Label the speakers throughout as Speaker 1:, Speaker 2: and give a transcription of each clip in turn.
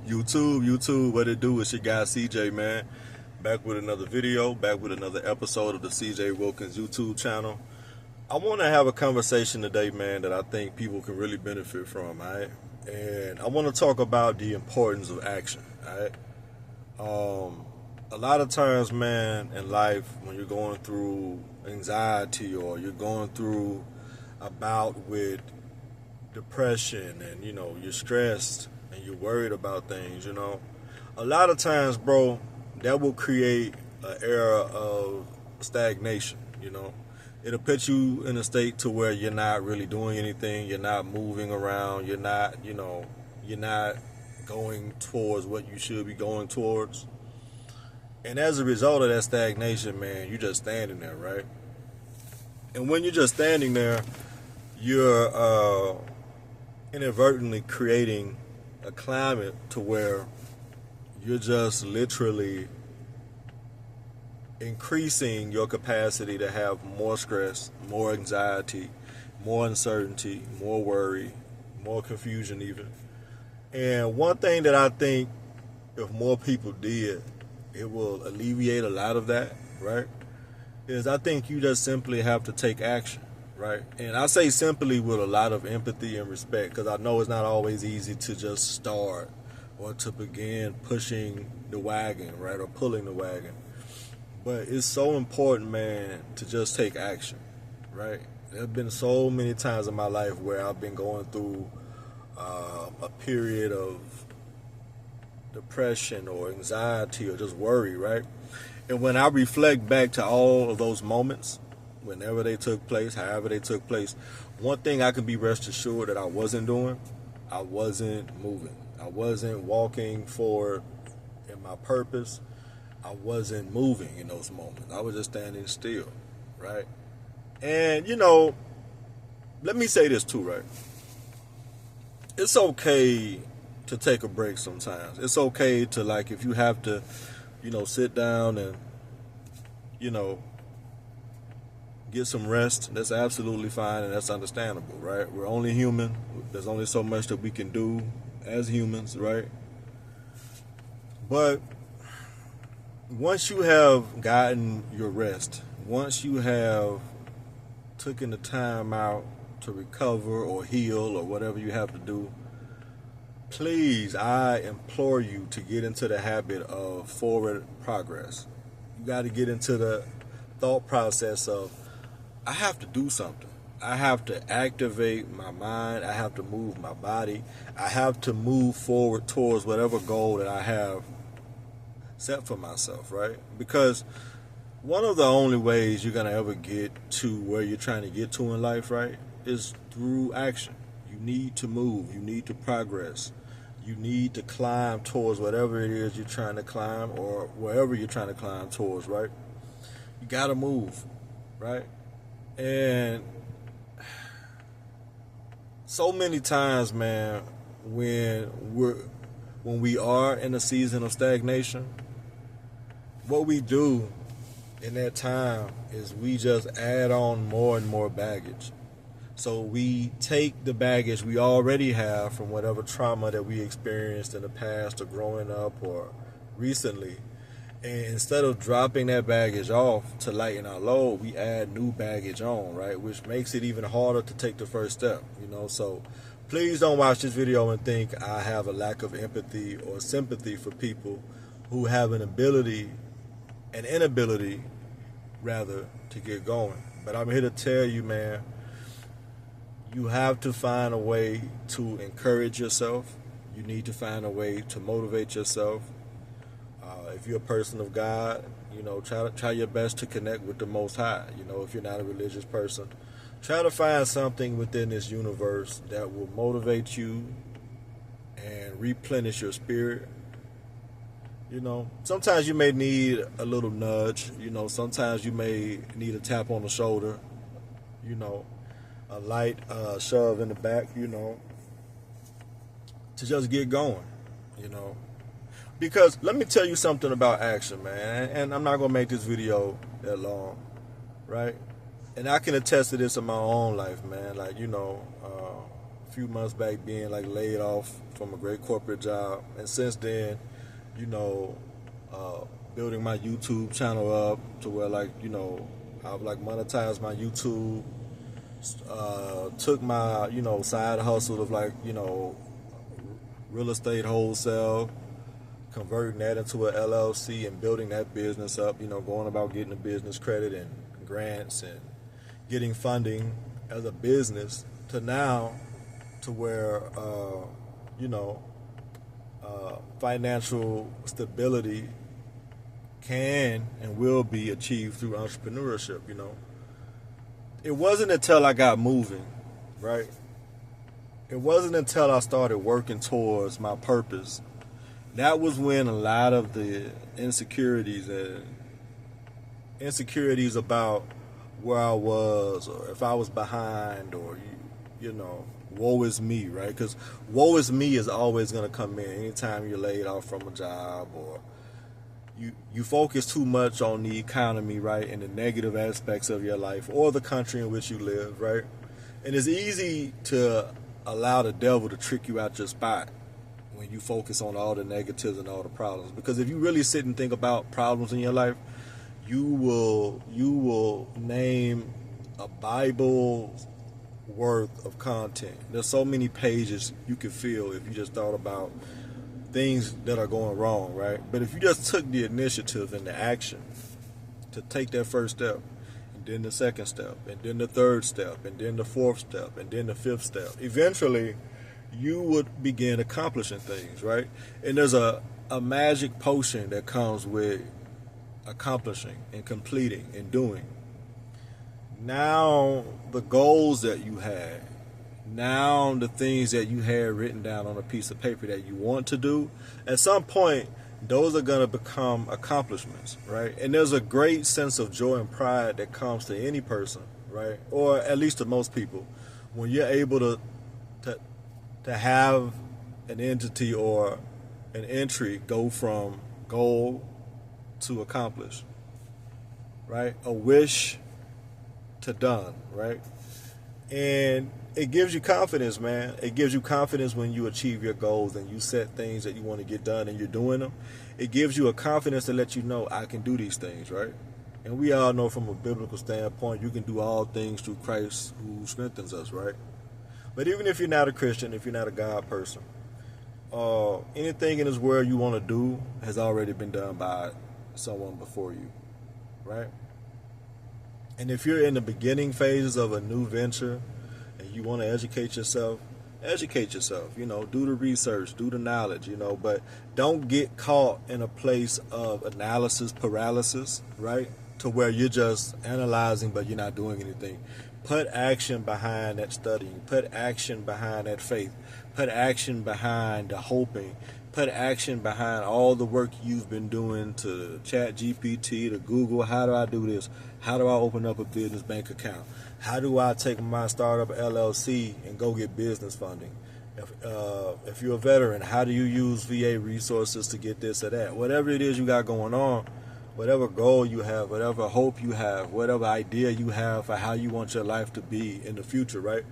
Speaker 1: YouTube, what it do? It's your guy CJ, man. Back with another video, back with another episode of the CJ Wilkins YouTube channel. I want to have a conversation today, man, that I think people can really benefit from, all right? And I want to talk about the importance of action, all right? A lot of times, man, in life, when you're going through anxiety or you're going through a bout with depression and, you're stressed and you're worried about things, a lot of times, bro, that will create an era of stagnation, It'll put you in a state to where you're not really doing anything, you're not moving around, you're not going towards what you should be going towards. And as a result of that stagnation, man, you're just standing there, right? And when you're just standing there, you're inadvertently creating a climate to where you're just literally increasing your capacity to have more stress, more anxiety, more uncertainty, more worry, more confusion even. And one thing that I think if more people did, it will alleviate a lot of that, right? Is I think you just simply have to take action, right? And I say simply with a lot of empathy and respect, because I know it's not always easy to just start or to begin pushing the wagon, right? Or pulling the wagon. But it's so important, man, to just take action, right? There have been so many times in my life where I've been going through a period of depression or anxiety or just worry, right? And when I reflect back to all of those moments, whenever they took place, however they took place, one thing I can be rest assured that I wasn't doing, I wasn't moving. I wasn't walking forward in my purpose. I wasn't moving in those moments. I was just standing still, right? And, let me say this too, right? It's okay to take a break sometimes. It's okay to, like, if you have to, sit down and, get some rest, that's absolutely fine and that's understandable, right? We're only human. There's only so much that we can do as humans, right? But once you have gotten your rest, once you have taken the time out to recover or heal or whatever you have to do, please, I implore you to get into the habit of forward progress. You got to get into the thought process of, I have to do something. I have to activate my mind. I have to move my body. I have to move forward towards whatever goal that I have set for myself, right? Because one of the only ways you're going to ever get to where you're trying to get to in life, right, is through action. You need to move. You need to progress. You need to climb towards whatever it is you're trying to climb or wherever you're trying to climb towards, right? You got to move, right? And so many times, man, when we are in a season of stagnation, what we do in that time is we just add on more and more baggage. So we take the baggage we already have from whatever trauma that we experienced in the past or growing up or recently, and instead of dropping that baggage off to lighten our load, we add new baggage on, right? Which makes it even harder to take the first step, So please don't watch this video and think I have a lack of empathy or sympathy for people who have an inability, rather, to get going. But I'm here to tell you, man, you have to find a way to encourage yourself. You need to find a way to motivate yourself. If you're a person of God, try your best to connect with the Most High. If you're not a religious person, try to find something within this universe that will motivate you and replenish your spirit. Sometimes you may need a little nudge. Sometimes you may need a tap on the shoulder. A light shove in the back. To just get going. Because let me tell you something about action, man. And I'm not gonna make this video that long, right? And I can attest to this in my own life, man. Like, a few months back being like laid off from a great corporate job, and since then, you know, building my YouTube channel up to where like, you know, I've like monetized my YouTube, took my, you know, side hustle of like, you know, real estate wholesale, converting that into a LLC and building that business up, you know, going about getting a business credit and grants and getting funding as a business, to now to where, you know, financial stability can and will be achieved through entrepreneurship, you know. It wasn't until I got moving, right? It wasn't until I started working towards my purpose. That was when a lot of the insecurities about where I was, or if I was behind, or, you know, woe is me, right? Because woe is me is always going to come in anytime you're laid off from a job, or you focus too much on the economy, right, and the negative aspects of your life or the country in which you live, right? And it's easy to allow the devil to trick you out your spot when you focus on all the negatives and all the problems. Because if you really sit and think about problems in your life, you will name a Bible worth of content. There's so many pages you could fill if you just thought about things that are going wrong, right? But if you just took the initiative and the action to take that first step, and then the second step, and then the third step, and then the fourth step, and then the fifth step, eventually you would begin accomplishing things, right? And there's a magic potion that comes with accomplishing and completing and doing. Now the goals that you had, now the things that you had written down on a piece of paper that you want to do, at some point those are going to become accomplishments, right? And there's a great sense of joy and pride that comes to any person, right? Or at least to most people, when you're able to have an entity or an entry go from goal to accomplish, right? A wish to done, right? And it gives you confidence, man. It gives you confidence when you achieve your goals and you set things that you want to get done and you're doing them. It gives you a confidence to let you know I can do these things, right? And we all know from a biblical standpoint, you can do all things through Christ who strengthens us, right? But even if you're not a Christian, if you're not a God person, anything in this world you want to do has already been done by someone before you, right? And if you're in the beginning phases of a new venture and you want to educate yourself, you know, do the research, do the knowledge, you know, but don't get caught in a place of analysis paralysis, right? To where you're just analyzing, but you're not doing anything. Put action behind that studying, put action behind that faith, put action behind the hoping, put action behind all the work you've been doing to ChatGPT, to Google. How do I do this? How do I open up a business bank account? How do I take my startup LLC and go get business funding? If you're a veteran, how do you use VA resources to get this or that? Whatever it is you got going on, whatever goal you have, whatever hope you have, whatever idea you have for how you want your life to be in the future, right?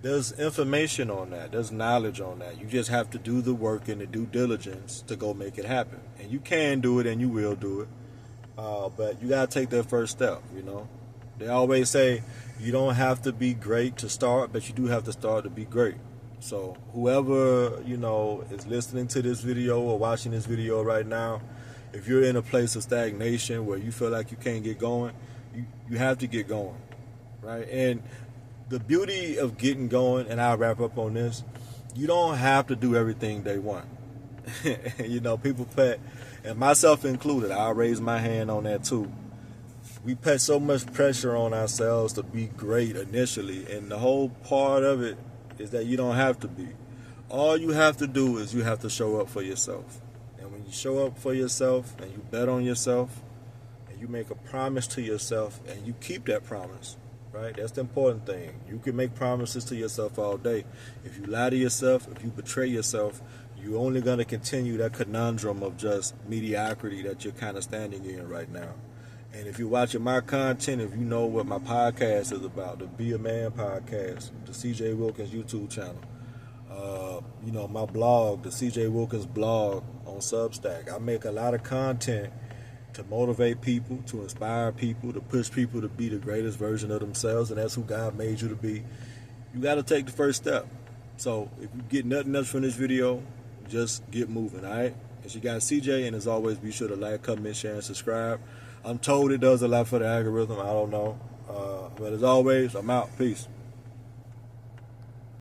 Speaker 1: There's information on that. There's knowledge on that. You just have to do the work and the due diligence to go make it happen. And you can do it and you will do it. But you got to take that first step, you know. They always say you don't have to be great to start, but you do have to start to be great. So whoever, you know, is listening to this video or watching this video right now, if you're in a place of stagnation where you feel like you can't get going, you have to get going, right? And the beauty of getting going, and I'll wrap up on this, you don't have to do everything day one. You know, people put, and myself included, I'll raise my hand on that too. We put so much pressure on ourselves to be great initially, and the whole part of it is that you don't have to be. All you have to do is you have to show up for yourself. And when you show up for yourself and you bet on yourself and you make a promise to yourself and you keep that promise, right? That's the important thing. You can make promises to yourself all day. If you lie to yourself, if you betray yourself, you're only going to continue that conundrum of just mediocrity that you're kind of standing in right now. And if you're watching my content, if you know what my podcast is about, the Be a Man podcast, the CJ Wilkins YouTube channel, my blog, the CJ Wilkins blog on Substack, I make a lot of content to motivate people, to inspire people, to push people to be the greatest version of themselves, and that's who God made you to be. You got to take the first step. So if you get nothing else from this video, just get moving, all right? It's your guy CJ, and as always, be sure to like, comment, share, and subscribe. I'm told it does a lot for the algorithm. I don't know. But as always, I'm out. Peace.